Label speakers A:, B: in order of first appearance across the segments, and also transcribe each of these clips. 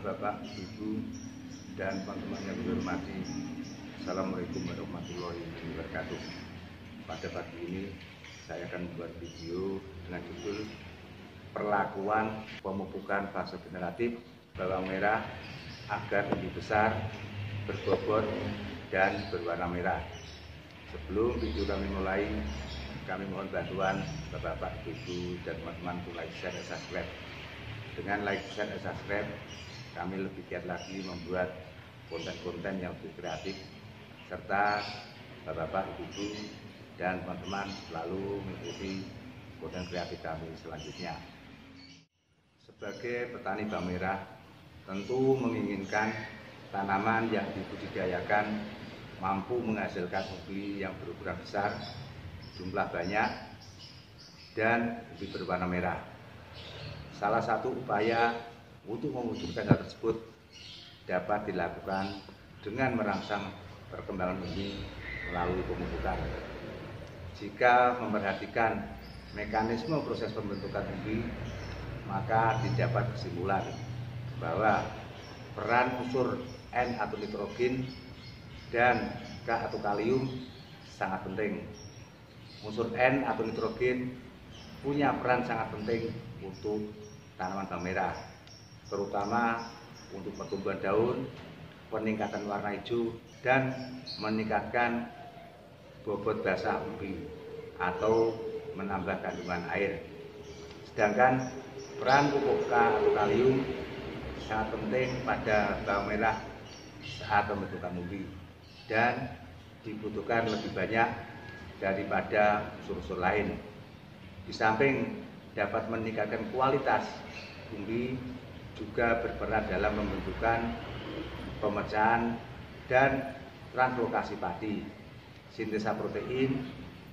A: Bapak, Ibu, dan teman-teman yang dihormati. Assalamualaikum warahmatullahi wabarakatuh. Pada pagi ini saya akan membuat video dengan judul perlakuan pemupukan fase generatif bawang merah agar lebih besar, berbobot, dan berwarna merah. Sebelum video kami mulai, kami mohon bantuan Bapak, Ibu, dan teman-teman untuk like, share, dan subscribe. Dengan like, share, dan subscribe, kami lebih giat lagi membuat konten-konten yang lebih kreatif, serta Bapak, Ibu, dan teman-teman selalu mengikuti konten kreatif kami selanjutnya. Sebagai petani bawang merah, tentu menginginkan tanaman yang dibudidayakan mampu menghasilkan umbi yang berukuran besar, jumlah banyak, dan umbi berwarna merah. Salah satu upaya untuk mewujudkan hal tersebut dapat dilakukan dengan merangsang perkembangan umbi melalui pemupukan. Jika memperhatikan mekanisme proses pembentukan umbi, maka didapat kesimpulan bahwa peran unsur N atau nitrogen dan K atau kalium sangat penting. Unsur N atau nitrogen punya peran sangat penting untuk tanaman bawang merah, terutama untuk pertumbuhan daun, peningkatan warna hijau, dan meningkatkan bobot basah umbi atau menambah kandungan air. Sedangkan peran pupuk K atau kalium sangat penting pada bawang merah saat pembentukan umbi dan dibutuhkan lebih banyak daripada unsur-unsur lain. Di samping dapat meningkatkan kualitas umbi, juga berperan dalam pembentukan, pemecahan, dan translokasi padi, sintesa protein,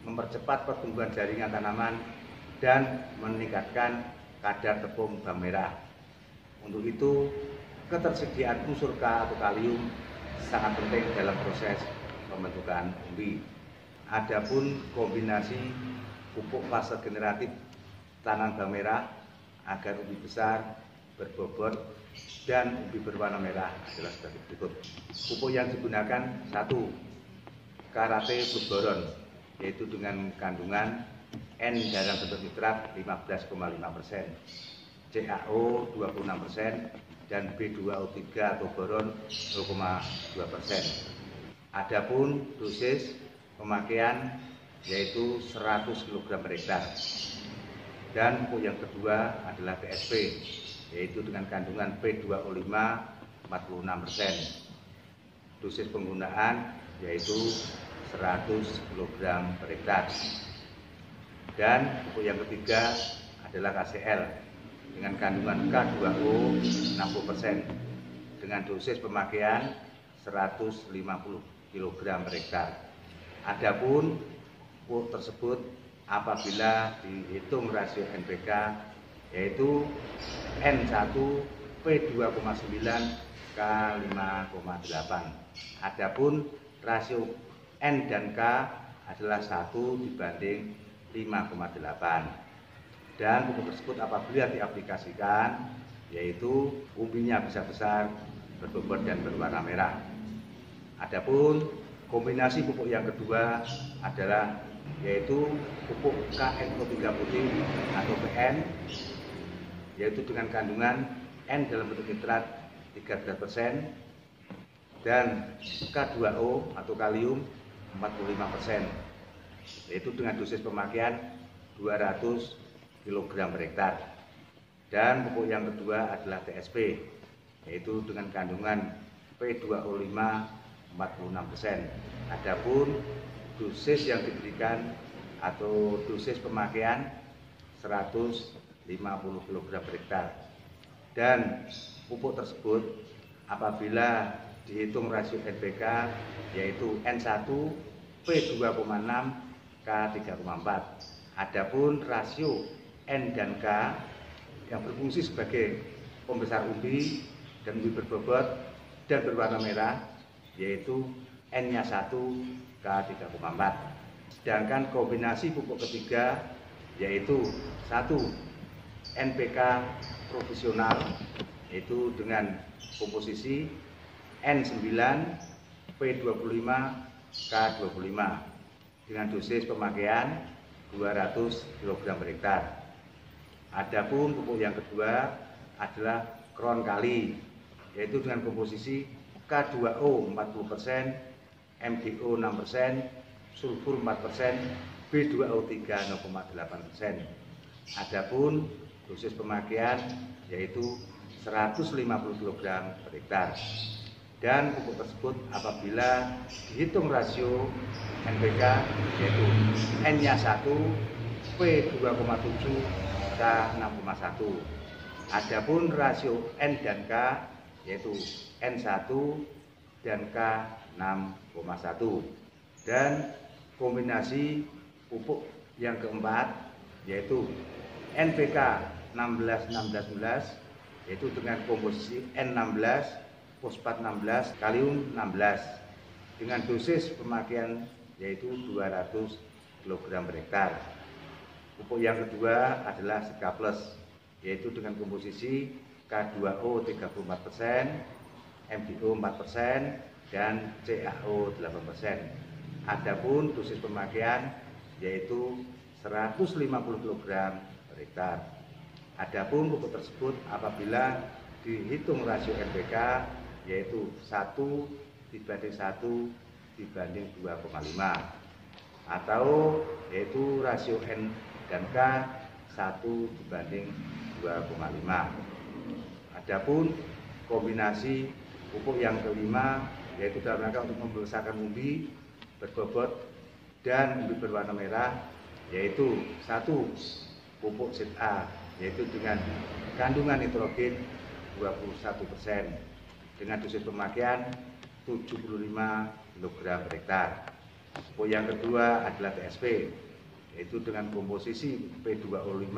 A: mempercepat pertumbuhan jaringan tanaman, dan meningkatkan kadar tepung bawang merah. Untuk itu, ketersediaan unsur K atau kalium sangat penting dalam proses pembentukan umbi. Adapun kombinasi pupuk fase generatif tanaman bawang merah agar umbi besar, berbobot, dan umbi berwarna merah adalah sebagai berikut. Pupuk yang digunakan: 1. Karate Boron, yaitu dengan kandungan N dalam bentuk nitrat 15,5%, CaO 26%, dan B2O3 atau boron 0,2%. Adapun dosis pemakaian yaitu 100 kg per hektar. Dan pupuk yang kedua adalah TSP, yaitu dengan kandungan P2O5 46%. Dosis penggunaan yaitu 100 kg per hektar. Dan pupuk yang ketiga adalah KCL dengan kandungan K2O 60% dengan dosis pemakaian 150 kg per hektar. Adapun pupuk tersebut apabila dihitung rasio NPK yaitu N1 P2,9 K5,8. Adapun rasio N dan K adalah 1 dibanding 5,8. Dan pupuk tersebut apabila diaplikasikan yaitu umbinya bisa besar, berbobot, dan berwarna merah. Adapun kombinasi pupuk yang kedua adalah yaitu pupuk KNO3 putih atau PN, yaitu dengan kandungan N dalam bentuk nitrat 13% dan K2O atau kalium 45%, yaitu dengan dosis pemakaian 200 kg per hektar. Dan pupuk yang kedua adalah TSP, yaitu dengan kandungan P2O5 46%. Adapun dosis yang diberikan atau dosis pemakaian 150 kg per hektar. Dan pupuk tersebut apabila dihitung rasio NPK yaitu N1 P2,6 K3,4. Adapun rasio N dan K yang berfungsi sebagai pembesar umbi dan umbi berbobot dan berwarna merah yaitu N-nya 1 K3,4. Sedangkan kombinasi pupuk ketiga yaitu 1. NPK profesional yaitu dengan komposisi N9 P25 K25 dengan dosis pemakaian 200 kg per hektar. Adapun pupuk yang kedua adalah kron kali, yaitu dengan komposisi K2O 40%, MgO 6%, sulfur 4%, B2O3 0,8%. Adapun dosis pemakaian yaitu 150 kg per hektar. Dan pupuk tersebut apabila dihitung rasio NPK yaitu N-nya 1, P2,7, K6,1. Adapun rasio N dan K yaitu N1 dan K6,1. Dan kombinasi pupuk yang keempat yaitu NPK 16-16-11 yaitu dengan komposisi N16 fosfat 16, kalium 16 dengan dosis pemakaian yaitu 200 kg per hektar. Pupuk yang kedua adalah Seka Plus, yaitu dengan komposisi K2O 34%, MgO 4%, dan CaO 8%. Adapun dosis pemakaian yaitu 150 kg per hektar. Adapun pupuk tersebut apabila dihitung rasio NPK yaitu 1 dibanding 1 dibanding 2,5 atau yaitu rasio N dan K 1 dibanding 2,5. Adapun kombinasi pupuk yang kelima yaitu dalam rangka untuk membesarkan umbi berbobot dan umbi berwarna merah yaitu 1 pupuk ZA yaitu dengan kandungan nitrogen 21% dengan dosis pemakaian 75 kg per hektar. Pupuk yang kedua adalah TSP yaitu dengan komposisi P2O5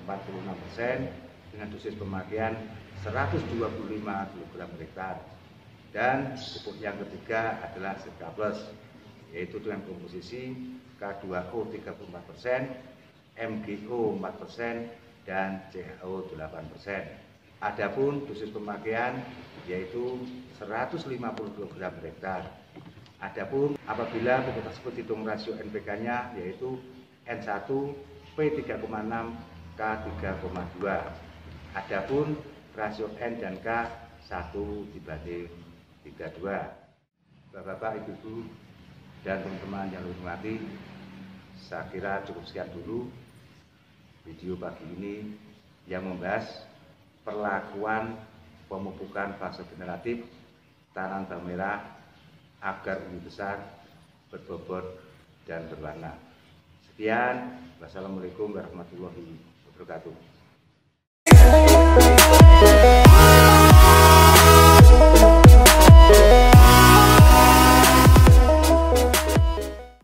A: 46% dengan dosis pemakaian 125 kg per hektar. Dan pupuk yang ketiga adalah Seka Plus yaitu dengan komposisi K2O 34%, MgO 4%, dan CaO 8%. Adapun dosis pemakaian yaitu 150 kg per hektar. Adapun apabila pupuk tersebut hitung rasio NPK-nya yaitu N1 P3,6 K3,2. Adapun rasio N dan K 1 dibanding 32. Bapak-bapak, ibu-ibu, dan teman-teman yang hormati, saya kira cukup sekian dulu video pagi ini yang membahas perlakuan pemupukan fase generatif tanaman bawang merah agar umbi besar, berbobot, dan berwarna. Sekian, wassalamualaikum warahmatullahi wabarakatuh.